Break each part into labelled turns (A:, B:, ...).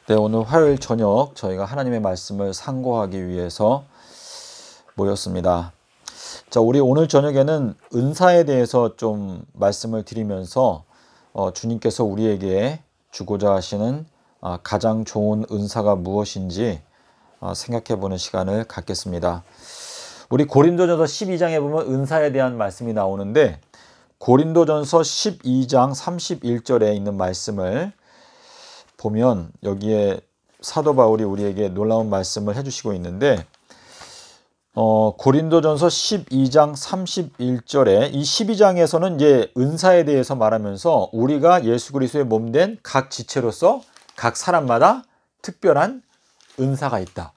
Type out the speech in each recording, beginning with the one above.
A: 네, 오늘 화요일 저녁 저희가 하나님의 말씀을 상고하기 위해서 모였습니다. 자, 우리 오늘 저녁에는 은사에 대해서 좀 말씀을 드리면서 주님께서 우리에게 주고자 하시는 가장 좋은 은사가 무엇인지 생각해 보는 시간을 갖겠습니다. 우리 고린도전서 12장에 보면 은사에 대한 말씀이 나오는데, 고린도전서 12장 31절에 있는 말씀을 보면 여기에 사도 바울이 우리에게 놀라운 말씀을 해주시고 있는데, 고린도전서 12장 31절에 이 12장에서는 이제 은사에 대해서 말하면서 우리가 예수 그리스도의 몸된 각 지체로서 각 사람마다 특별한 은사가 있다.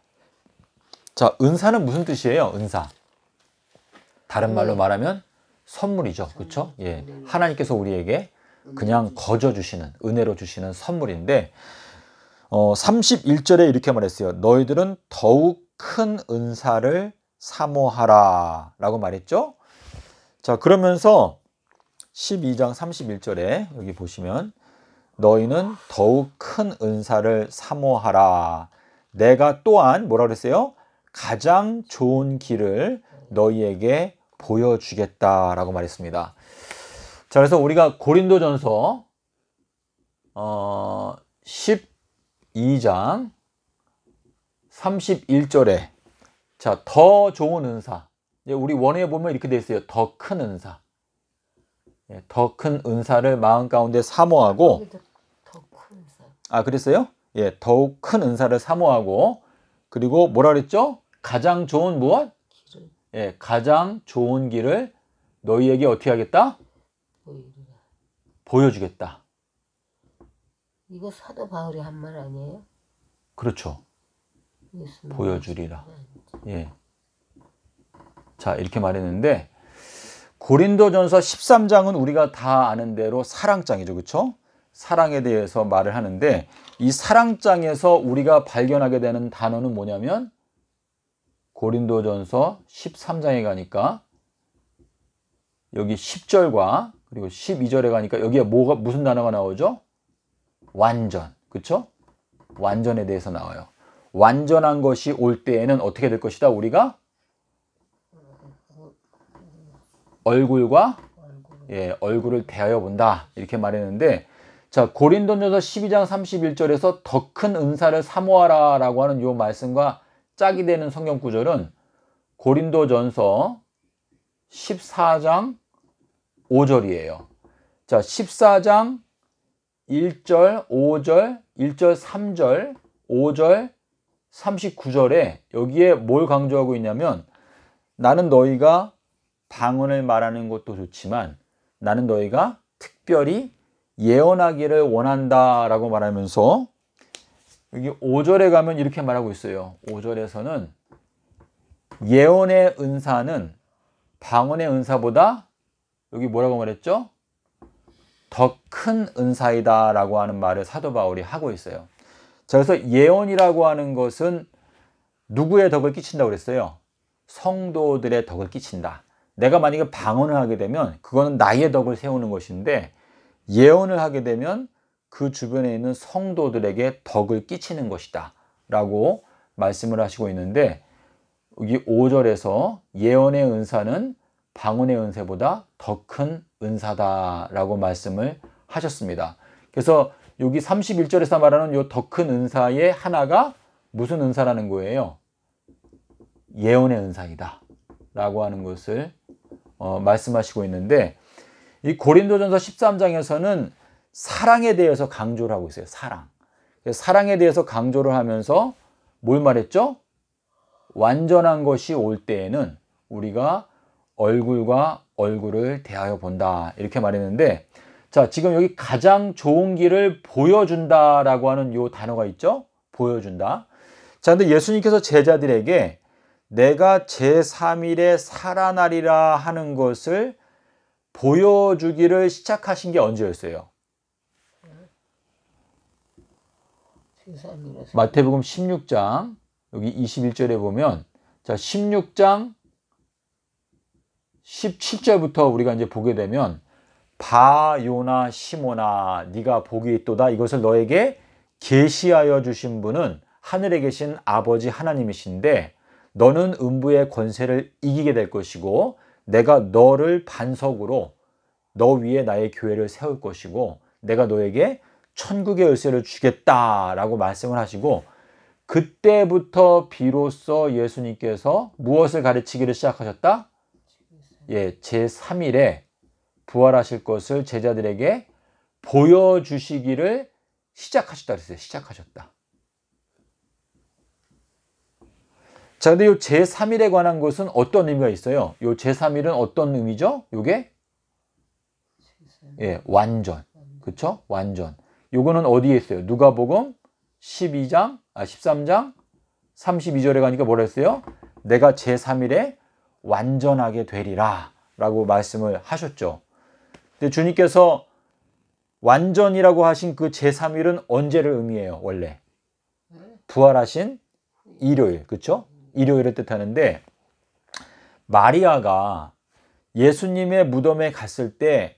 A: 자, 은사는 무슨 뜻이에요? 은사. 다른 말로 말하면 선물이죠. 그렇죠? 예. 하나님께서 우리에게 그냥 거저 주시는, 은혜로 주시는 선물인데, 31절에 이렇게 말했어요. 너희들은 더욱 큰 은사를 사모하라 라고 말했죠. 자, 그러면서 12장 31절에 여기 보시면 너희는 더욱 큰 은사를 사모하라. 내가 또한 뭐라 그랬어요? 가장 좋은 길을 너희에게 보여주겠다라고 말했습니다. 자, 그래서 우리가 고린도전서 12장 31절에 자, 더 좋은 은사. 우리 원어에 보면 이렇게 되어 있어요. 더 큰 은사. 더 큰 은사를 마음 가운데 사모하고.
B: 더 큰 은사.
A: 그랬어요? 예, 더욱 큰 은사를 사모하고, 그리고 뭐라 그랬죠? 가장 좋은 무엇?
B: 길을
A: 예, 가장 좋은 길을 너희에게 어떻게 하겠다? 보여주겠다.
B: 이거 사도 바울이 한 말 아니에요?
A: 그렇죠. 보여주리라. 예. 자, 이렇게 말했는데, 고린도전서 13장은 우리가 다 아는 대로 사랑장이죠. 그렇죠? 사랑에 대해서 말을 하는데, 이 사랑장에서 우리가 발견하게 되는 단어는 뭐냐면, 고린도전서 13장에 가니까 여기 10절과 그리고 12절에 가니까 여기에 무슨 단어가 나오죠? 완전. 그렇죠? 완전에 대해서 나와요. 완전한 것이 올 때에는 어떻게 될 것이다? 우리가 얼굴을 대하여 본다. 이렇게 말했는데, 자, 고린도전서 12장 31절에서 더 큰 은사를 사모하라 라고 하는 이 말씀과 짝이 되는 성경 구절은 고린도전서 14장 5절이에요. 자, 14장 1절, 5절, 1절, 3절, 5절, 39절에 여기에 뭘 강조하고 있냐면, 나는 너희가 방언을 말하는 것도 좋지만 나는 너희가 특별히 예언하기를 원한다 라고 말하면서, 여기 5절에 가면 이렇게 말하고 있어요. 5절에서는 예언의 은사는 방언의 은사보다 여기 뭐라고 말했죠? 더 큰 은사이다 라고 하는 말을 사도 바울이 하고 있어요. 자, 그래서 예언이라고 하는 것은 누구의 덕을 끼친다고 그랬어요? 성도들의 덕을 끼친다. 내가 만약에 방언을 하게 되면 그거는 나의 덕을 세우는 것인데, 예언을 하게 되면 그 주변에 있는 성도들에게 덕을 끼치는 것이다 라고 말씀을 하시고 있는데, 여기 5절에서 예언의 은사는 방언의 은사보다 더 큰 은사다 라고 말씀을 하셨습니다. 그래서 여기 31절에서 말하는 이 더 큰 은사의 하나가 무슨 은사라는 거예요? 예언의 은사이다 라고 하는 것을 말씀하시고 있는데, 이 고린도전서 13장에서는 사랑에 대해서 강조를 하고 있어요. 사랑에 대해서 강조를 하면서 뭘 말했죠? 완전한 것이 올 때에는 우리가 얼굴과 얼굴을 대하여 본다 이렇게 말했는데, 자, 지금 여기 가장 좋은 길을 보여준다라고 하는 이 단어가 있죠? 보여준다. 자, 근데 예수님께서 제자들에게 내가 제3일에 살아나리라 하는 것을 보여주기를 시작하신 게 언제였어요? 마태복음 16장 여기 21절에 보면, 자, 16장 17절부터 우리가 이제 보게 되면, 바요나 시몬아 네가 복이 있도다, 이것을 너에게 계시하여 주신 분은 하늘에 계신 아버지 하나님이신데 너는 음부의 권세를 이기게 될 것이고 내가 너를 반석으로 너 위에 나의 교회를 세울 것이고 내가 너에게 천국의 열쇠를 주겠다라고 말씀을 하시고 그때부터 비로소 예수님께서 무엇을 가르치기를 시작하셨다? 예, 제3일에 부활하실 것을 제자들에게 보여주시기를 시작하셨다 그랬어요. 시작하셨다. 자, 근데 이 제3일에 관한 것은 어떤 의미가 있어요? 이 제3일은 어떤 의미죠? 요게? 예, 완전. 그쵸? 완전. 요거는 어디에 있어요? 누가복음 13장 32절에 가니까 뭐라 했어요? 내가 제3일에 완전하게 되리라 라고 말씀을 하셨죠. 근데 주님께서 완전이라고 하신 그 제3일은 언제를 의미해요? 원래 부활하신 일요일, 그쵸? 일요일을 뜻하는데 마리아가 예수님의 무덤에 갔을 때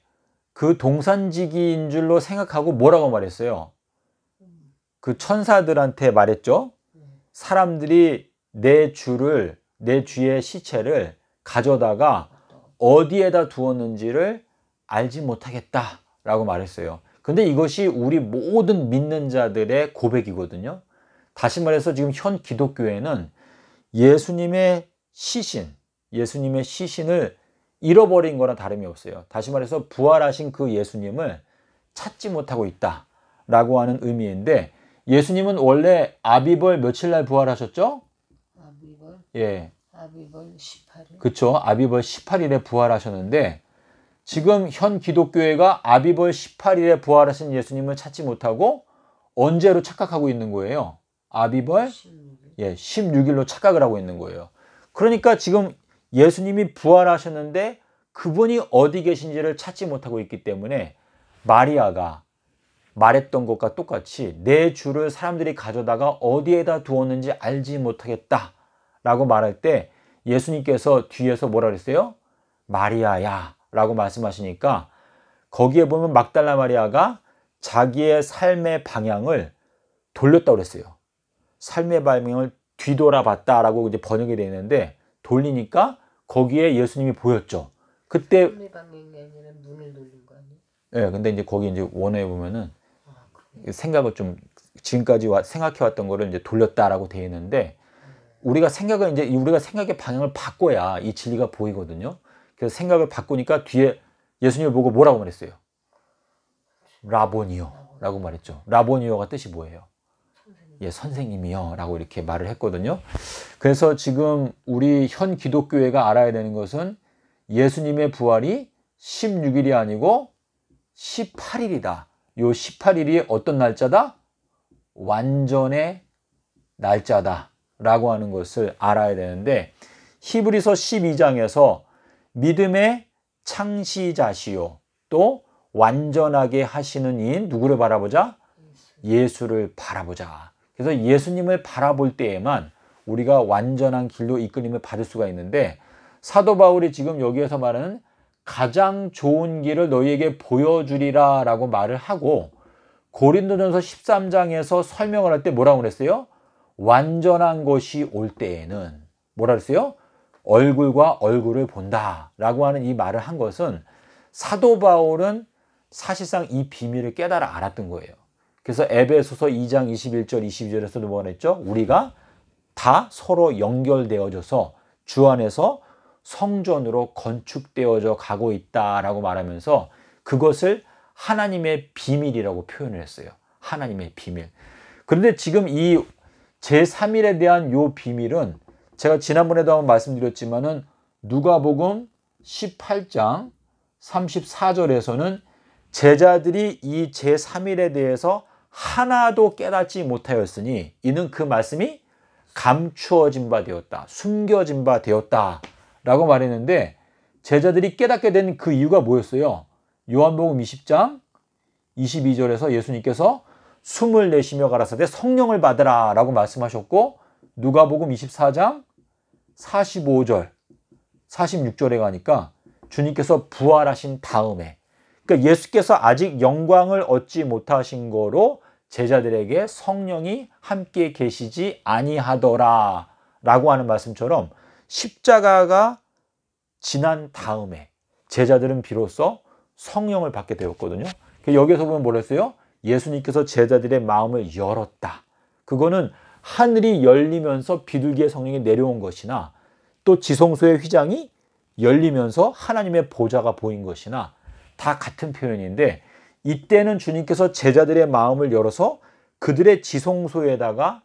A: 그 동산지기인 줄로 생각하고 뭐라고 말했어요? 그 천사들한테 말했죠. 사람들이 내 주의 시체를 가져다가 어디에다 두었는지를 알지 못하겠다라고 말했어요. 근데 이것이 우리 모든 믿는 자들의 고백이거든요. 다시 말해서 지금 현 기독교회는 예수님의 시신을 잃어버린 거나 다름이 없어요. 다시 말해서 부활하신 그 예수님을 찾지 못하고 있다라고 하는 의미인데 예수님은 원래 아비벌 며칠 날 부활하셨죠?
B: 아비벌?
A: 예.
B: 아비벌 18일.
A: 그쵸. 아비벌 18일에 부활하셨는데 지금 현 기독교회가 아비벌 18일에 부활하신 예수님을 찾지 못하고 언제로 착각하고 있는 거예요? 아비벌
B: 16일.
A: 예, 16일로 착각을 하고 있는 거예요. 그러니까 지금 예수님이 부활하셨는데 그분이 어디 계신지를 찾지 못하고 있기 때문에 마리아가 말했던 것과 똑같이 내 주를 사람들이 가져다가 어디에다 두었는지 알지 못하겠다 라고 말할 때 예수님께서 뒤에서 뭐라 그랬어요? 마리아야 라고 말씀하시니까 거기에 보면 막달라 마리아가 자기의 삶의 방향을 돌렸다고 그랬어요. 삶의 방향을 뒤돌아봤다라고 이제 번역이 되어 있는데 돌리니까 거기에 예수님이 보였죠. 그때
B: 삶의 방향이 아니라 눈을 돌린 거 아니에요?
A: 예, 근데 이제 거기 이제 원어에 보면은
B: 그래요?
A: 생각을 좀 지금까지 생각해왔던 거를 이제 돌렸다라고 되어 있는데 우리가 생각의 방향을 바꿔야 이 진리가 보이거든요. 그래서 생각을 바꾸니까 뒤에 예수님을 보고 뭐라고 말했어요? 라보니요 라고 말했죠. 라보니요가 뜻이 뭐예요? 예, 선생님이요 라고 이렇게 말을 했거든요. 그래서 지금 우리 현 기독교회가 알아야 되는 것은 예수님의 부활이 16일이 아니고 18일이다. 요 18일이 어떤 날짜다? 완전의 날짜다 라고 하는 것을 알아야 되는데 히브리서 12장에서 믿음의 창시자시요 또 완전하게 하시는 이인 누구를 바라보자? 예수를 바라보자. 그래서 예수님을 바라볼 때에만 우리가 완전한 길로 이끌림을 받을 수가 있는데 사도 바울이 지금 여기에서 말하는 가장 좋은 길을 너희에게 보여주리라 라고 말을 하고 고린도전서 13장에서 설명을 할 때 뭐라고 그랬어요? 완전한 것이 올 때에는 뭐라 그랬어요? 얼굴과 얼굴을 본다 라고 하는 이 말을 한 것은 사도 바울은 사실상 이 비밀을 깨달아 알았던 거예요. 그래서 에베소서 2장 21절 22절에서도 뭐가 그랬죠? 우리가 다 서로 연결되어져서 주 안에서 성전으로 건축되어져 가고 있다라고 말하면서 그것을 하나님의 비밀이라고 표현을 했어요. 하나님의 비밀. 그런데 지금 이 제3일에 대한 요 비밀은 제가 지난번에도 한번 말씀드렸지만은 누가복음 18장 34절에서는 제자들이 이 제3일에 대해서 하나도 깨닫지 못하였으니 이는 그 말씀이 감추어진 바 되었다. 숨겨진 바 되었다. 라고 말했는데 제자들이 깨닫게 된 그 이유가 뭐였어요? 요한복음 20장 22절에서 예수님께서 숨을 내쉬며 가라사대 성령을 받으라 라고 말씀하셨고 누가복음 24장 45절 46절에 가니까 주님께서 부활하신 다음에 그러니까 예수께서 아직 영광을 얻지 못하신 거로 제자들에게 성령이 함께 계시지 아니하더라 라고 하는 말씀처럼 십자가가 지난 다음에 제자들은 비로소 성령을 받게 되었거든요. 여기서 보면 뭐랬어요? 예수님께서 제자들의 마음을 열었다. 그거는 하늘이 열리면서 비둘기의 성령이 내려온 것이나 또 지성소의 휘장이 열리면서 하나님의 보좌가 보인 것이나 다 같은 표현인데, 이때는 주님께서 제자들의 마음을 열어서 그들의 지성소에다가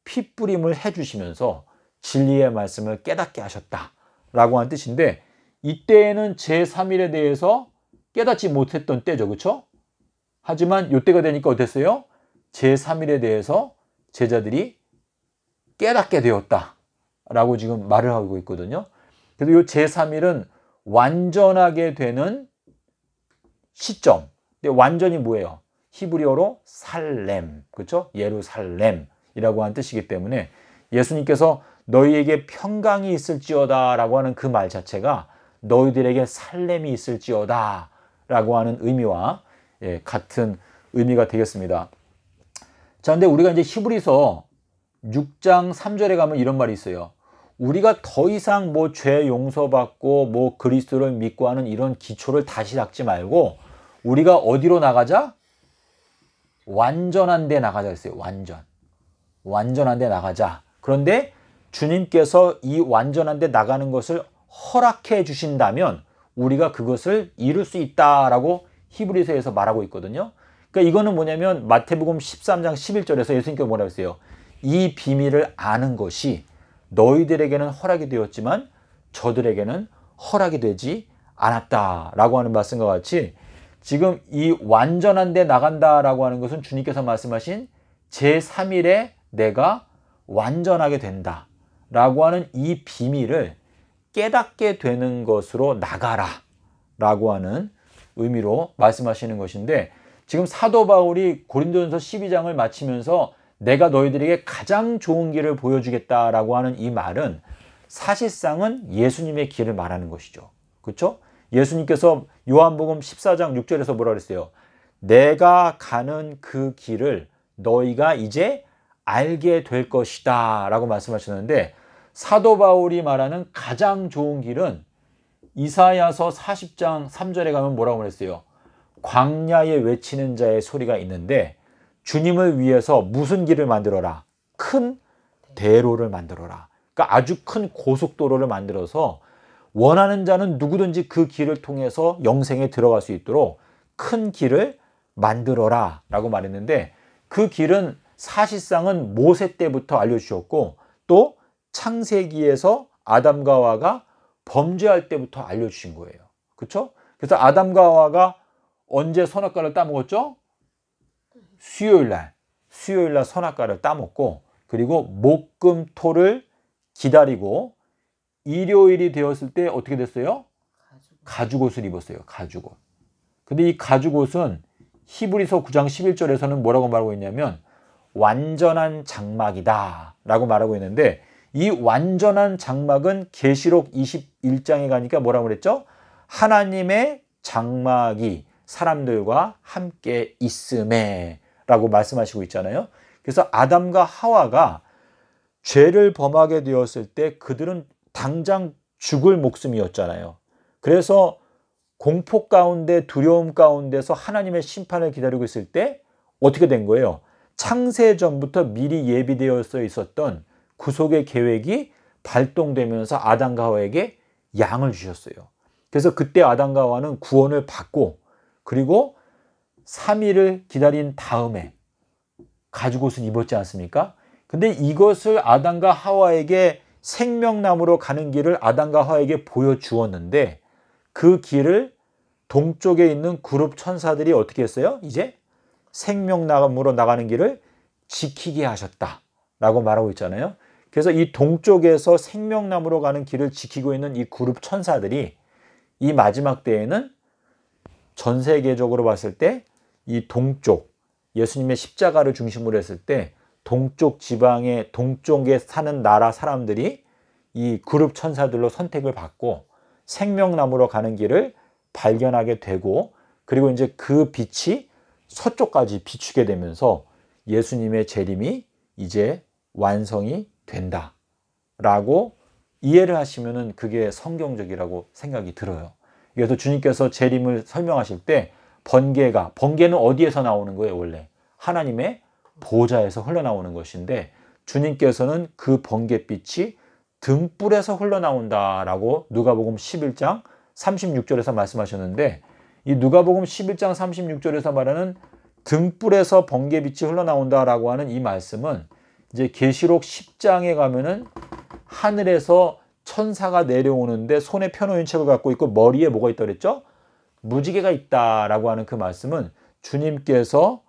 A: 핏부림을 해주시면서 진리의 말씀을 깨닫게 하셨다라고 하는 뜻인데, 이때에는 제3일에 대해서 깨닫지 못했던 때죠. 그렇죠? 하지만 이때가 되니까 어땠어요? 제3일에 대해서 제자들이 깨닫게 되었다라고 지금 말을 하고 있거든요. 그래서 이 제3일은 완전하게 되는 시점. 근데 완전히 뭐예요? 히브리어로 살렘, 그렇죠? 예루살렘이라고 하는 뜻이기 때문에 예수님께서 너희에게 평강이 있을지어다 라고 하는 그 말 자체가 너희들에게 살렘이 있을지어다 라고 하는 의미와 같은 의미가 되겠습니다. 자, 근데 우리가 이제 히브리서 6장 3절에 가면 이런 말이 있어요. 우리가 더 이상 뭐 죄 용서받고 뭐 그리스도를 믿고 하는 이런 기초를 다시 닦지 말고 우리가 어디로 나가자? 완전한 데 나가자 했어요. 완전한 데 나가자. 그런데 주님께서 이 완전한 데 나가는 것을 허락해 주신다면 우리가 그것을 이룰 수 있다라고 히브리서에서 말하고 있거든요. 그러니까 이거는 뭐냐면 마태복음 13장 11절에서 예수님께서 뭐라고 했어요? 이 비밀을 아는 것이 너희들에게는 허락이 되었지만 저들에게는 허락이 되지 않았다라고 하는 말씀과 같이 지금 이 완전한 데 나간다라고 하는 것은 주님께서 말씀하신 제3일에 내가 완전하게 된다라고 하는 이 비밀을 깨닫게 되는 것으로 나가라라고 하는 의미로 말씀하시는 것인데, 지금 사도 바울이 고린도전서 12장을 마치면서 내가 너희들에게 가장 좋은 길을 보여주겠다라고 하는 이 말은 사실상은 예수님의 길을 말하는 것이죠. 그렇죠? 예수님께서 요한복음 14장 6절에서 뭐라 그랬어요? 내가 가는 그 길을 너희가 이제 알게 될 것이다 라고 말씀하셨는데, 사도 바울이 말하는 가장 좋은 길은 이사야서 40장 3절에 가면 뭐라고 그랬어요? 광야에 외치는 자의 소리가 있는데 주님을 위해서 무슨 길을 만들어라? 큰 대로를 만들어라. 그러니까 아주 큰 고속도로를 만들어서 원하는 자는 누구든지 그 길을 통해서 영생에 들어갈 수 있도록 큰 길을 만들어라 라고 말했는데, 그 길은 사실상은 모세 때부터 알려주셨고 또 창세기에서 아담과 하와가 범죄할 때부터 알려주신 거예요. 그렇죠? 그래서 아담과 하와가 언제 선악과를 따먹었죠? 수요일날 선악과를 따먹고, 그리고 목금토를 기다리고 일요일이 되었을 때 어떻게 됐어요? 가죽옷을 입었어요. 가죽옷. 근데 이 가죽옷은 히브리서 9장 11절에서는 뭐라고 말하고 있냐면 완전한 장막이다 라고 말하고 있는데, 이 완전한 장막은 계시록 21장에 가니까 뭐라고 그랬죠? 하나님의 장막이 사람들과 함께 있음에 라고 말씀하시고 있잖아요. 그래서 아담과 하와가 죄를 범하게 되었을 때 그들은 당장 죽을 목숨이었잖아요. 그래서 공포 가운데 두려움 가운데서 하나님의 심판을 기다리고 있을 때 어떻게 된 거예요? 창세전부터 미리 예비되어 있었던 구속의 계획이 발동되면서 아담과 하와에게 양을 주셨어요. 그래서 그때 아담과 하와는 구원을 받고, 그리고 3일을 기다린 다음에 가죽옷을 입었지 않습니까? 근데 이것을 아담과 하와에게 생명나무로 가는 길을 아담과 하와에게 보여주었는데, 그 길을 동쪽에 있는 그룹 천사들이 어떻게 했어요? 이제 생명나무로 나가는 길을 지키게 하셨다라고 말하고 있잖아요. 그래서 이 동쪽에서 생명나무로 가는 길을 지키고 있는 이 그룹 천사들이 이 마지막 때에는 전 세계적으로 봤을 때 이 동쪽, 예수님의 십자가를 중심으로 했을 때 동쪽 지방의 동쪽에 사는 나라 사람들이 이 그룹 천사들로 선택을 받고 생명나무로 가는 길을 발견하게 되고, 그리고 이제 그 빛이 서쪽까지 비추게 되면서 예수님의 재림이 이제 완성이 된다 라고 이해를 하시면은 그게 성경적이라고 생각이 들어요. 그래서 주님께서 재림을 설명하실 때 번개는 어디에서 나오는 거예요? 원래 하나님의 보좌에서 흘러나오는 것인데 주님께서는 그 번개빛이 등불에서 흘러나온다라고 누가복음 11장 36절에서 말씀하셨는데, 이 누가복음 11장 36절에서 말하는 등불에서 번개빛이 흘러나온다라고 하는 이 말씀은 이제 계시록 10장에 가면은 하늘에서 천사가 내려오는데 손에 펴놓은 책을 갖고 있고 머리에 뭐가 있다 그랬죠? 무지개가 있다라고 하는 그 말씀은 주님께서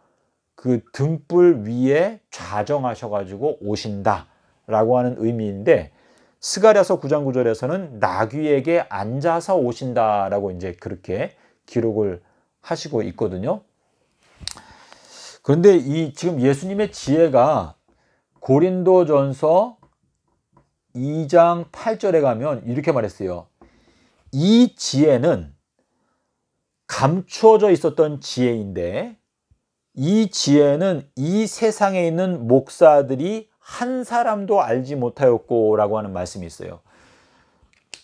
A: 그 등불 위에 좌정하셔가지고 오신다라고 하는 의미인데, 스가랴서 9장 9절에서는 나귀에게 앉아서 오신다라고 이제 그렇게 기록을 하시고 있거든요. 그런데 이 지금 예수님의 지혜가 고린도전서 2장 8절에 가면 이렇게 말했어요. 이 지혜는 감추어져 있었던 지혜인데 이 지혜는 이 세상에 있는 목사들이 한 사람도 알지 못하였고 라고 하는 말씀이 있어요.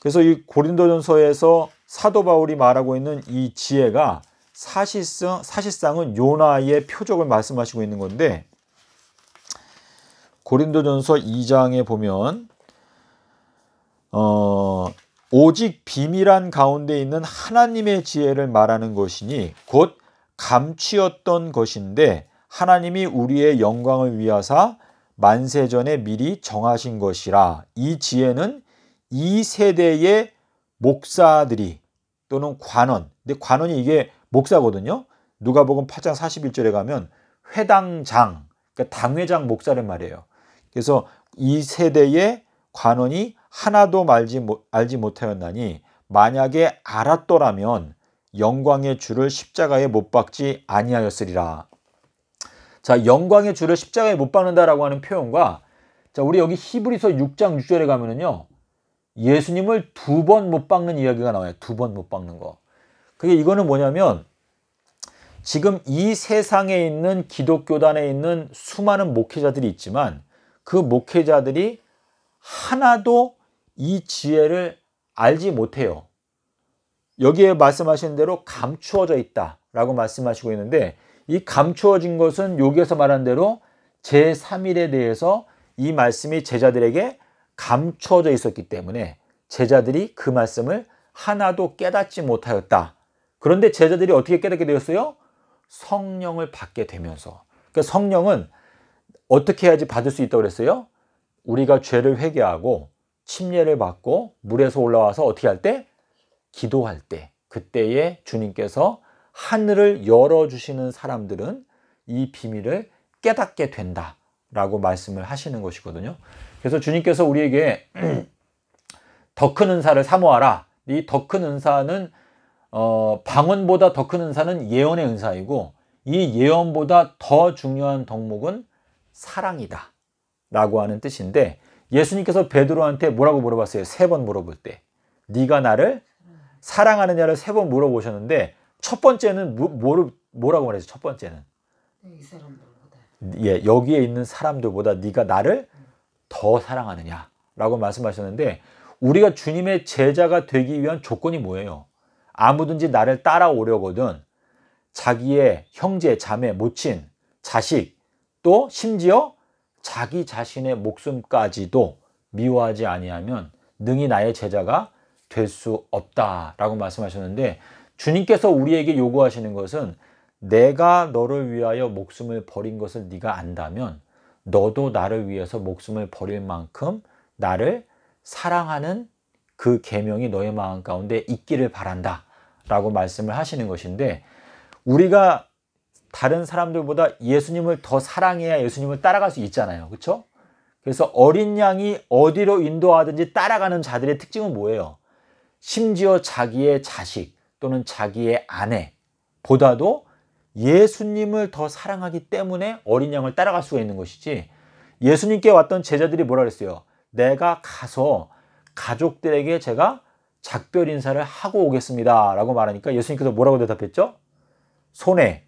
A: 그래서 이 고린도전서에서 사도 바울이 말하고 있는 이 지혜가 사실상은 요나의 표적을 말씀하시고 있는 건데, 고린도전서 2장에 보면 오직 비밀한 가운데 있는 하나님의 지혜를 말하는 것이니 곧 감추었던 것인데 하나님이 우리의 영광을 위하사 만세전에 미리 정하신 것이라. 이 지혜는 이 세대의 목사들이 또는 관원, 근데 관원이 이게 목사거든요. 누가복음 8장 41절에 가면 회당장, 그러니까 당회장 목사를 말해요. 그래서 이 세대의 관원이 하나도 알지 못하였나니 만약에 알았더라면 영광의 주를 십자가에 못 박지 아니하였으리라. 자, 영광의 주를 십자가에 못 박는다라고 하는 표현과, 자, 우리 여기 히브리서 6장 6절에 가면은요, 예수님을 2번 못 박는 이야기가 나와요. 2번 못 박는 거. 그게 이거는 뭐냐면 지금 이 세상에 있는 기독교단에 있는 수많은 목회자들이 있지만 그 목회자들이 하나도 이 지혜를 알지 못해요. 여기에 말씀하신 대로 감추어져 있다라고 말씀하시고 있는데, 이 감추어진 것은 여기에서 말한 대로 제3일에 대해서 이 말씀이 제자들에게 감추어져 있었기 때문에 제자들이 그 말씀을 하나도 깨닫지 못하였다. 그런데 제자들이 어떻게 깨닫게 되었어요? 성령을 받게 되면서. 그러니까 성령은 어떻게 해야지 받을 수 있다고 그랬어요? 우리가 죄를 회개하고 침례를 받고 물에서 올라와서 어떻게 할 때? 기도할 때. 그때에 주님께서 하늘을 열어주시는 사람들은 이 비밀을 깨닫게 된다라고 말씀을 하시는 것이거든요. 그래서 주님께서 우리에게 더 큰 은사를 사모하라. 이 더 큰 은사는 방언보다 더 큰 은사는 예언의 은사이고, 이 예언보다 더 중요한 덕목은 사랑이다 라고 하는 뜻인데, 예수님께서 베드로한테 뭐라고 물어봤어요? 3번 물어볼 때 네가 나를 사랑하느냐를 3번 물어보셨는데, 첫 번째는 뭐라고 말했죠? 첫 번째는
B: 이 사람들보다,
A: 예, 여기에 있는 사람들보다 네가 나를 더 사랑하느냐라고 말씀하셨는데, 우리가 주님의 제자가 되기 위한 조건이 뭐예요? 아무든지 나를 따라오려거든 자기의 형제, 자매, 모친, 자식, 또 심지어 자기 자신의 목숨까지도 미워하지 아니하면 능히 나의 제자가 될 수 없다라고 말씀하셨는데, 주님께서 우리에게 요구하시는 것은 내가 너를 위하여 목숨을 버린 것을 네가 안다면 너도 나를 위해서 목숨을 버릴 만큼 나를 사랑하는 그 계명이 너의 마음 가운데 있기를 바란다 라고 말씀을 하시는 것인데, 우리가 다른 사람들보다 예수님을 더 사랑해야 예수님을 따라갈 수 있잖아요. 그렇죠? 그래서 어린 양이 어디로 인도하든지 따라가는 자들의 특징은 뭐예요? 심지어 자기의 자식 또는 자기의 아내보다도 예수님을 더 사랑하기 때문에 어린 양을 따라갈 수가 있는 것이지, 예수님께 왔던 제자들이 뭐라 그랬어요? 내가 가서 가족들에게 제가 작별 인사를 하고 오겠습니다 라고 말하니까 예수님께서 뭐라고 대답했죠? 손에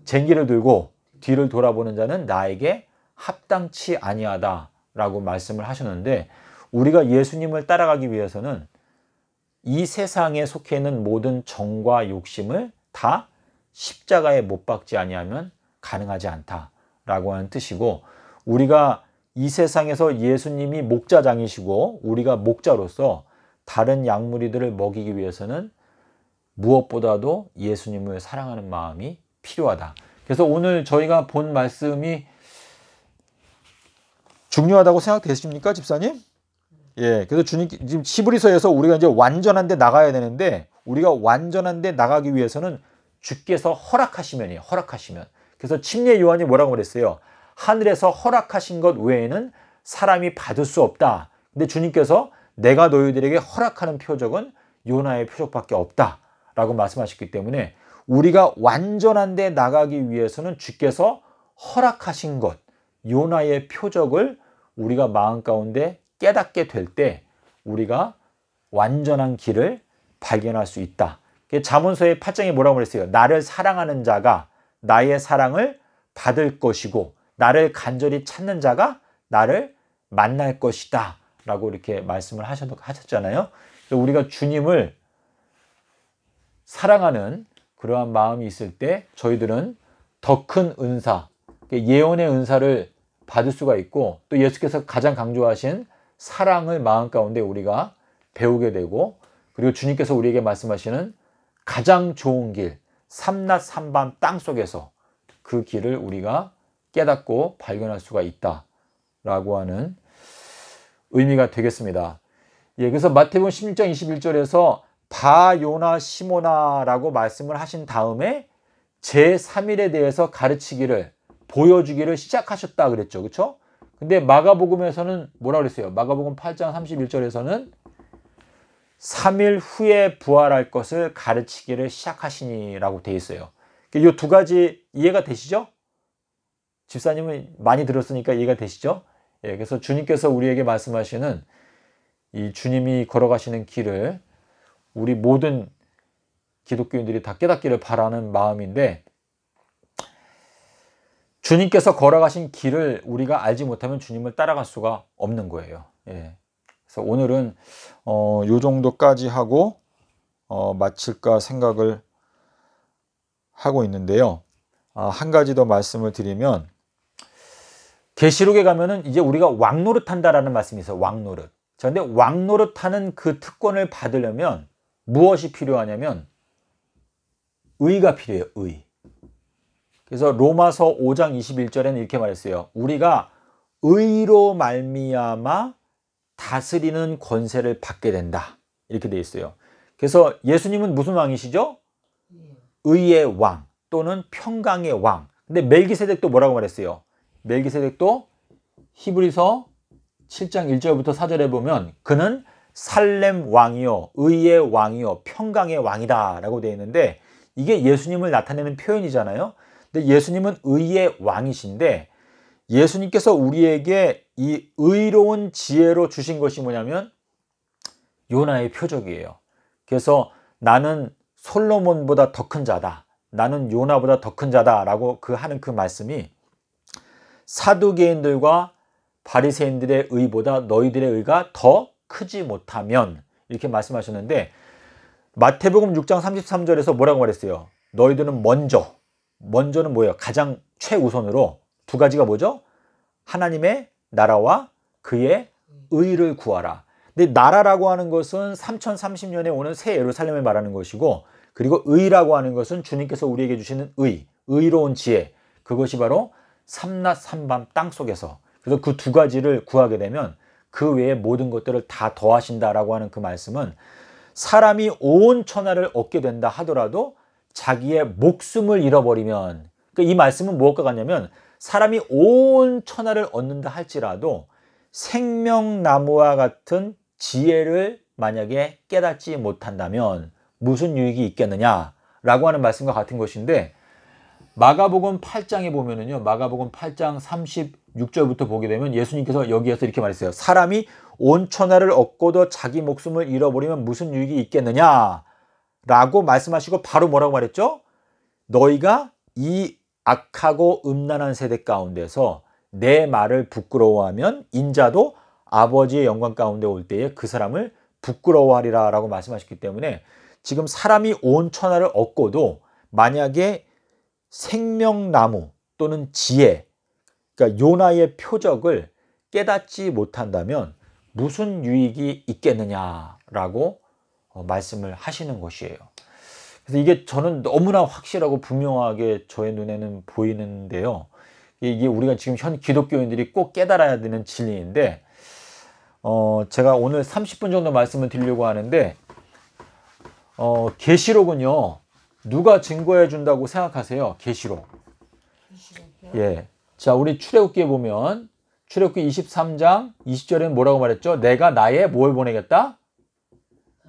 A: 쟁기를 들고 뒤를 돌아보는 자는 나에게 합당치 아니하다라고 말씀을 하셨는데, 우리가 예수님을 따라가기 위해서는 이 세상에 속해 있는 모든 정과 욕심을 다 십자가에 못 박지 아니하면 가능하지 않다라고 하는 뜻이고, 우리가 이 세상에서 예수님이 목자장이시고 우리가 목자로서 다른 양무리들을 먹이기 위해서는 무엇보다도 예수님을 사랑하는 마음이 필요하다. 그래서 오늘 저희가 본 말씀이 중요하다고 생각되십니까, 집사님? 예, 그래서 주님 지금 히브리서에서 우리가 이제 완전한 데 나가야 되는데, 우리가 완전한 데 나가기 위해서는 주께서 허락하시면이에요. 허락하시면. 그래서 침례 요한이 뭐라고 그랬어요? 하늘에서 허락하신 것 외에는 사람이 받을 수 없다. 근데 주님께서 내가 너희들에게 허락하는 표적은 요나의 표적밖에 없다라고 말씀하셨기 때문에, 우리가 완전한 데 나가기 위해서는 주께서 허락하신 것, 요나의 표적을 우리가 마음 가운데 깨닫게 될 때 우리가 완전한 길을 발견할 수 있다. 잠언서의 8장에 뭐라고 그랬어요? 나를 사랑하는 자가 나의 사랑을 받을 것이고 나를 간절히 찾는 자가 나를 만날 것이다 라고 이렇게 말씀을 하셨잖아요. 우리가 주님을 사랑하는 그러한 마음이 있을 때 저희들은 더 큰 은사, 예언의 은사를 받을 수가 있고, 또 예수께서 가장 강조하신 사랑을 마음 가운데 우리가 배우게 되고, 그리고 주님께서 우리에게 말씀하시는 가장 좋은 길, 삼낮 삼밤 땅속에서 그 길을 우리가 깨닫고 발견할 수가 있다라고 하는 의미가 되겠습니다. 예, 그래서 마태복음 16장 21절에서 바요나 시모나라고 말씀을 하신 다음에 제3일에 대해서 가르치기를, 보여주기를 시작하셨다 그랬죠. 그렇죠? 근데 마가복음에서는 뭐라 그랬어요? 마가복음 8장 31절에서는 3일 후에 부활할 것을 가르치기를 시작하시니라고 돼 있어요. 이 두 가지 이해가 되시죠? 집사님은 많이 들었으니까 이해가 되시죠? 예, 그래서 주님께서 우리에게 말씀하시는 이 주님이 걸어가시는 길을 우리 모든 기독교인들이 다 깨닫기를 바라는 마음인데, 주님께서 걸어가신 길을 우리가 알지 못하면 주님을 따라갈 수가 없는 거예요. 예. 그래서 오늘은 요 정도까지 하고 마칠까 생각을 하고 있는데요. 한 가지 더 말씀을 드리면, 계시록에 가면은 이제 우리가 왕노릇한다라는 말씀이 있어요. 왕노릇. 자, 근데 왕노릇하는 그 특권을 받으려면 무엇이 필요하냐면 의가 필요해요. 의. 그래서 로마서 5장 21절에는 이렇게 말했어요. 우리가 의로 말미암아 다스리는 권세를 받게 된다. 이렇게 되어 있어요. 그래서 예수님은 무슨 왕이시죠? 의의 왕 또는 평강의 왕. 근데 멜기세덱도 뭐라고 말했어요? 멜기세덱도 히브리서 7장 1절부터 4절에 보면 그는 살렘 왕이요, 의의 왕이요, 평강의 왕이다 라고 되어 있는데, 이게 예수님을 나타내는 표현이잖아요. 근데 예수님은 의의 왕이신데, 예수님께서 우리에게 이 의로운 지혜로 주신 것이 뭐냐면 요나의 표적이에요. 그래서 나는 솔로몬보다 더 큰 자다, 나는 요나보다 더 큰 자다 라고 하는 그 말씀이 사두개인들과 바리새인들의 의보다 너희들의 의가 더 크지 못하면, 이렇게 말씀하셨는데, 마태복음 6장 33절에서 뭐라고 말했어요? 너희들은 먼저는 뭐예요? 가장 최우선으로 두 가지가 뭐죠? 하나님의 나라와 그의 의를 구하라. 근데 나라라고 하는 것은 3030년에 오는 새 예루살렘을 말하는 것이고, 그리고 의라고 하는 것은 주님께서 우리에게 주시는 의로운 지혜, 그것이 바로 삼낮 삼밤 땅속에서, 그래서 그 두 가지를 구하게 되면 그 외의 모든 것들을 다 더하신다라고 하는 그 말씀은, 사람이 온 천하를 얻게 된다 하더라도 자기의 목숨을 잃어버리면, 그러니까 이 말씀은 무엇과 같냐면, 사람이 온 천하를 얻는다 할지라도 생명나무와 같은 지혜를 만약에 깨닫지 못한다면 무슨 유익이 있겠느냐라고 하는 말씀과 같은 것인데, 마가복음 8장에 보면은요, 마가복음 8장 36절부터 보게 되면 예수님께서 여기에서 이렇게 말했어요. 사람이 온 천하를 얻고도 자기 목숨을 잃어버리면 무슨 유익이 있겠느냐 라고 말씀하시고 바로 뭐라고 말했죠? 너희가 이 악하고 음란한 세대 가운데서 내 말을 부끄러워하면 인자도 아버지의 영광 가운데 올 때에 그 사람을 부끄러워하리라 라고 말씀하셨기 때문에 지금 사람이 온 천하를 얻고도 만약에 생명나무 또는 지혜, 그러니까 요나의 표적을 깨닫지 못한다면 무슨 유익이 있겠느냐라고 말씀을 하시는 것이에요. 그래서 이게 저는 너무나 확실하고 분명하게 저의 눈에는 보이는데요. 이게 우리가 지금 현 기독교인들이 꼭 깨달아야 되는 진리인데, 제가 오늘 30분 정도 말씀을 드리려고 하는데, 계시록은요, 누가 증거해 준다고 생각하세요? 계시록. 예. 자, 우리 출애굽기에 보면, 출애굽기 23장 20절에는 뭐라고 말했죠? 내가 나의 뭘 보내겠다?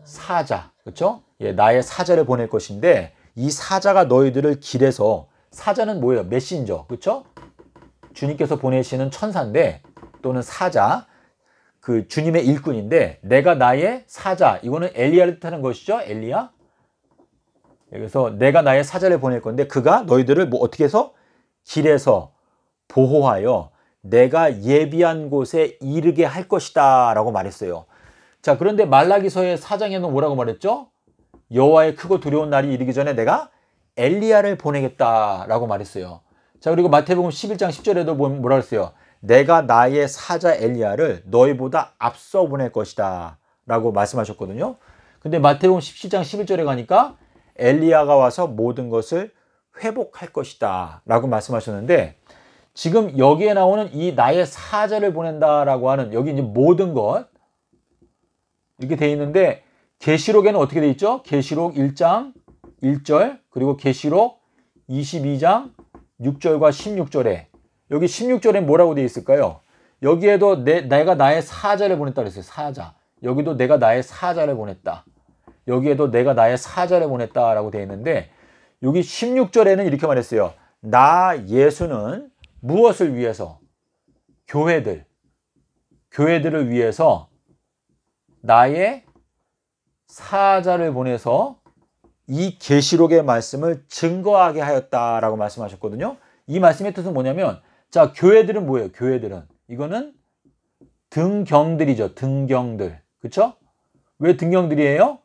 A: 사자. 그렇죠? 예, 나의 사자를 보낼 것인데 이 사자가 너희들을 길에서, 사자는 뭐예요? 메신저. 그렇죠? 주님께서 보내시는 천사인데 또는 사자, 그 주님의 일꾼인데 내가 나의 사자, 이거는 엘리야를 뜻하는 것이죠. 엘리야. 그래서 내가 나의 사자를 보낼 건데 그가 너희들을 뭐 어떻게 해서 길에서 보호하여 내가 예비한 곳에 이르게 할 것이다 라고 말했어요. 자, 그런데 말라기서의 4장에는 뭐라고 말했죠? 여호와의 크고 두려운 날이 이르기 전에 내가 엘리야를 보내겠다라고 말했어요. 자, 그리고 마태복음 11장 10절에도 뭐라 그랬어요? 내가 나의 사자 엘리야를 너희보다 앞서 보낼 것이다 라고 말씀하셨거든요. 근데 마태복음 17장 11절에 가니까 엘리야가 와서 모든 것을 회복할 것이다 라고 말씀하셨는데, 지금 여기에 나오는 이 나의 사자를 보낸다라고 하는, 여기 이제 모든 것 이렇게 돼 있는데 계시록에는 어떻게 돼 있죠? 계시록 1장 1절 그리고 계시록 22장 6절과 16절에, 여기 16절에 뭐라고 돼 있을까요? 여기에도 내가 나의 사자를 보냈다 그랬어요. 사자. 여기도 내가 나의 사자를 보냈다. 여기에도 내가 나의 사자를 보냈다라고 돼 있는데, 여기 16절에는 이렇게 말했어요. 나 예수는 무엇을 위해서? 교회들을 위해서 나의 사자를 보내서 이 계시록의 말씀을 증거하게 하였다라고 말씀하셨거든요. 이 말씀의 뜻은 뭐냐면, 자, 교회들은 뭐예요? 교회들은 이거는 등경들이죠. 등경들. 그렇죠? 왜 등경들이에요?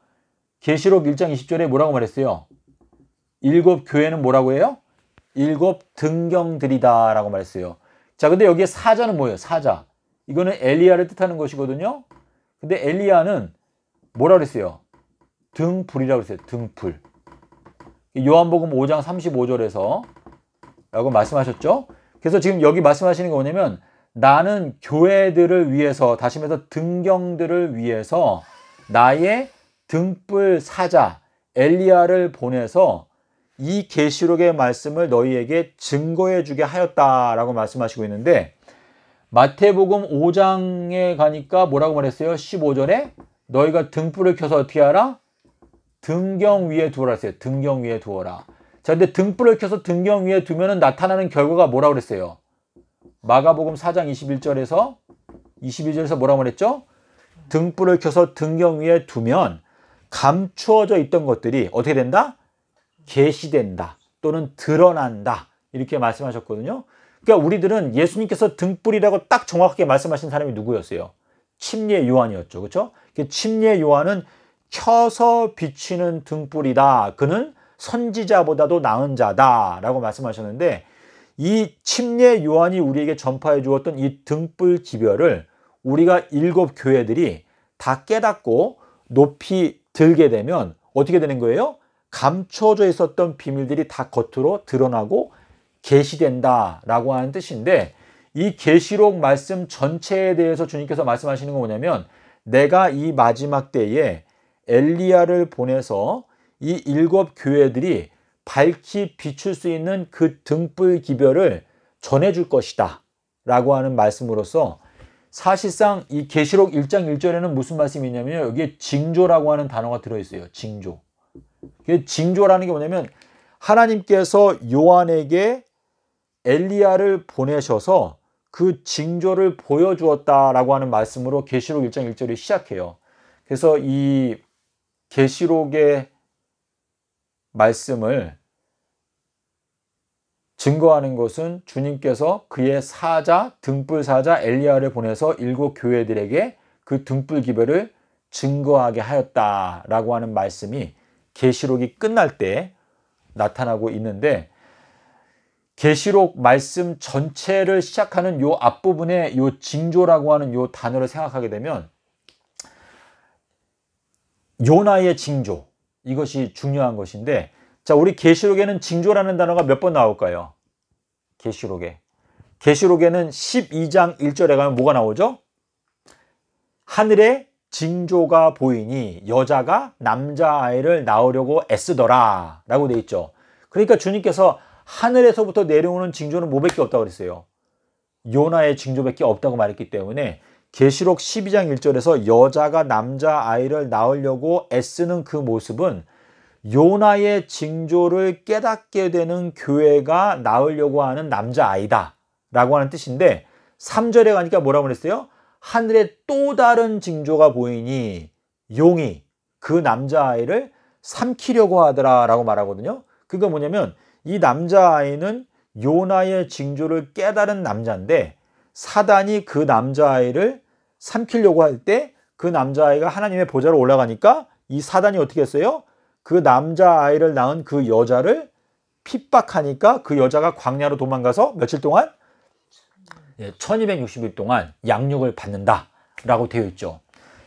A: 계시록 1장 20절에 뭐라고 말했어요? 7 교회는 뭐라고 해요? 7 등경들이다 라고 말했어요. 자, 근데 여기에 사자는 뭐예요? 사자. 이거는 엘리야를 뜻하는 것이거든요. 근데 엘리야는 뭐라 그랬어요? 등불이라고 그랬어요. 등불. 요한복음 5장 35절에서 라고 말씀하셨죠. 그래서 지금 여기 말씀하시는 게 뭐냐면, 나는 교회들을 위해서, 다시 말해서 등경들을 위해서 나의 등불 사자 엘리야를 보내서 이 계시록의 말씀을 너희에게 증거해 주게 하였다라고 말씀하시고 있는데, 마태복음 5장에 가니까 뭐라고 말했어요? 15절에 너희가 등불을 켜서 어떻게 하라? 등경 위에 두어라 했어요. 등경 위에 두어라. 자, 근데 등불을 켜서 등경 위에 두면은 나타나는 결과가 뭐라고 그랬어요? 마가복음 4장 21절에서 22절에서 뭐라고 말했죠? 등불을 켜서 등경 위에 두면 감추어져 있던 것들이 어떻게 된다? 계시된다. 또는 드러난다. 이렇게 말씀하셨거든요. 그러니까 우리들은 예수님께서 등불이라고 딱 정확하게 말씀하신 사람이 누구였어요? 침례 요한이었죠. 그렇죠? 침례 요한은 켜서 비치는 등불이다. 그는 선지자보다도 나은 자다 라고 말씀하셨는데, 이 침례 요한이 우리에게 전파해 주었던 이 등불 기별을 우리가 7 교회들이 다 깨닫고 높이 들게 되면 어떻게 되는 거예요? 감춰져 있었던 비밀들이 다 겉으로 드러나고 계시된다라고 하는 뜻인데, 이 계시록 말씀 전체에 대해서 주님께서 말씀하시는 건 뭐냐면, 내가 이 마지막 때에 엘리야를 보내서 이 7 교회들이 밝히 비출 수 있는 그 등불 기별을 전해줄 것이다 라고 하는 말씀으로서, 사실상 이 계시록 1장 1절에는 무슨 말씀이 있냐면, 여기에 징조라고 하는 단어가 들어있어요. 징조. 징조라는 게 뭐냐면, 하나님께서 요한에게 엘리야를 보내셔서 그 징조를 보여주었다라고 하는 말씀으로 계시록 1장 1절이 시작해요. 그래서 이 계시록의 말씀을 증거하는 것은 주님께서 그의 사자, 등불 사자 엘리야를 보내서 7 교회들에게 그 등불 기별을 증거하게 하였다라고 하는 말씀이 계시록이 끝날 때 나타나고 있는데, 계시록 말씀 전체를 시작하는 요 앞부분에 요 징조라고 하는 요 단어를 생각하게 되면 요나의 징조, 이것이 중요한 것인데, 자, 우리 계시록에는 징조라는 단어가 몇 번 나올까요? 계시록에는 12장 1절에 가면 뭐가 나오죠? 하늘에 징조가 보이니 여자가 남자아이를 낳으려고 애쓰더라 라고 돼 있죠. 그러니까 주님께서 하늘에서부터 내려오는 징조는 뭐밖에 없다고 그랬어요? 요나의 징조밖에 없다고 말했기 때문에 계시록 12장 1절에서 여자가 남자아이를 낳으려고 애쓰는 그 모습은 요나의 징조를 깨닫게 되는 교회가 낳으려고 하는 남자아이다 라고 하는 뜻인데, 3절에 가니까 뭐라고 그랬어요? 하늘에 또 다른 징조가 보이니 용이 그 남자아이를 삼키려고 하더라 라고 말하거든요. 그거 뭐냐면 이 남자아이는 요나의 징조를 깨달은 남자인데, 사단이 그 남자아이를 삼키려고 할 때 그 남자아이가 하나님의 보좌로 올라가니까 이 사단이 어떻게 했어요? 그 남자아이를 낳은 그 여자를 핍박하니까 그 여자가 광야로 도망가서 며칠 동안 1260일 동안 양육을 받는다 라고 되어 있죠.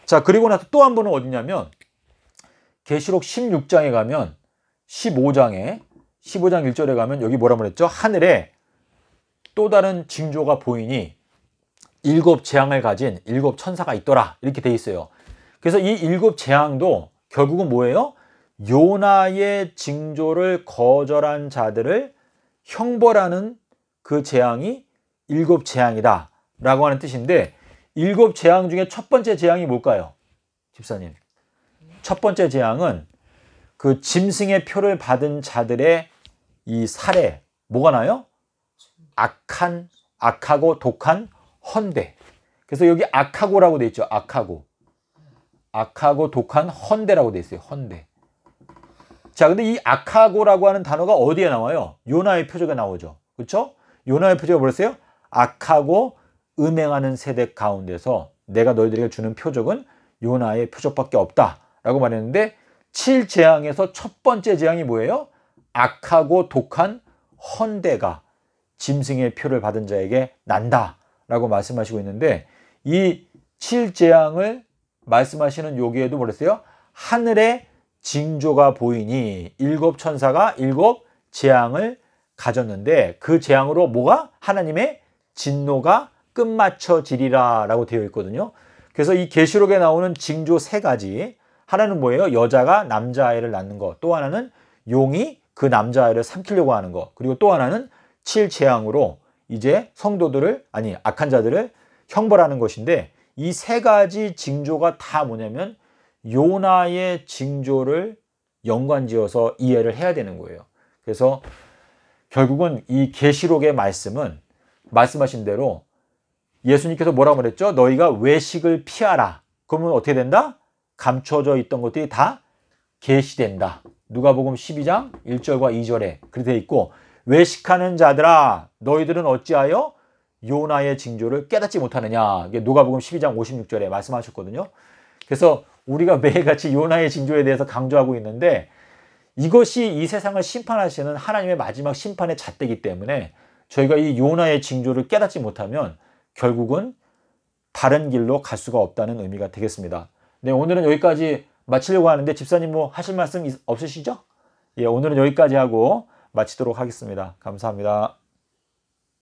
A: 자, 그리고 나서 또 한 번은 어디냐면 계시록 16장에 가면 15장 1절에 가면 여기 뭐라고 그랬죠? 하늘에 또 다른 징조가 보이니 7 재앙을 가진 7 천사가 있더라 이렇게 돼 있어요. 그래서 이 7 재앙도 결국은 뭐예요? 요나의 징조를 거절한 자들을 형벌하는 그 재앙이 7 재앙이다 라고 하는 뜻인데, 7 재앙 중에 첫 번째 재앙이 뭘까요? 집사님, 첫 번째 재앙은 그 짐승의 표를 받은 자들의 이 살에 뭐가 나요? 악하고 독한 헌대. 그래서 여기 악하고라고 돼 있죠. 악하고 독한 헌대라고 돼 있어요. 헌대. 자, 근데 이 악하고라고 하는 단어가 어디에 나와요? 요나의 표적에 나오죠. 그렇죠? 요나의 표적이 뭐랬어요? 악하고 음행하는 세대 가운데서 내가 너희들에게 주는 표적은 요나의 표적밖에 없다라고 말했는데, 7 재앙에서 첫 번째 재앙이 뭐예요? 악하고 독한 헌대가 짐승의 표를 받은 자에게 난다라고 말씀하시고 있는데, 이 7 재앙을 말씀하시는 여기에도 뭐랬어요? 하늘에 징조가 보이니 7 천사가 7 재앙을 가졌는데, 그 재앙으로 뭐가? 하나님의 진노가 끝마쳐지리라 라고 되어 있거든요. 그래서 이 계시록에 나오는 징조 3가지, 하나는 뭐예요? 여자가 남자아이를 낳는 것, 또 하나는 용이 그 남자아이를 삼키려고 하는 것, 그리고 또 하나는 7 재앙으로 이제 성도들을, 아니 악한 자들을 형벌하는 것인데, 이 3가지 징조가 다 뭐냐면 요나의 징조를 연관지어서 이해를 해야 되는 거예요. 그래서 결국은 이 계시록의 말씀은 말씀하신 대로 예수님께서 뭐라고 그랬죠? 너희가 외식을 피하라. 그러면 어떻게 된다? 감춰져 있던 것들이 다 계시된다. 누가복음 12장 1절과 2절에 그렇게 되어 있고, 외식하는 자들아 너희들은 어찌하여 요나의 징조를 깨닫지 못하느냐. 이게 누가복음 12장 56절에 말씀하셨거든요. 그래서 우리가 매일같이 요나의 징조에 대해서 강조하고 있는데, 이것이 이 세상을 심판하시는 하나님의 마지막 심판의 잣대이기 때문에 저희가 이 요나의 징조를 깨닫지 못하면 결국은 다른 길로 갈 수가 없다는 의미가 되겠습니다. 네, 오늘은 여기까지 마치려고 하는데 집사님 뭐 하실 말씀 없으시죠? 예, 오늘은 여기까지 하고 마치도록 하겠습니다. 감사합니다.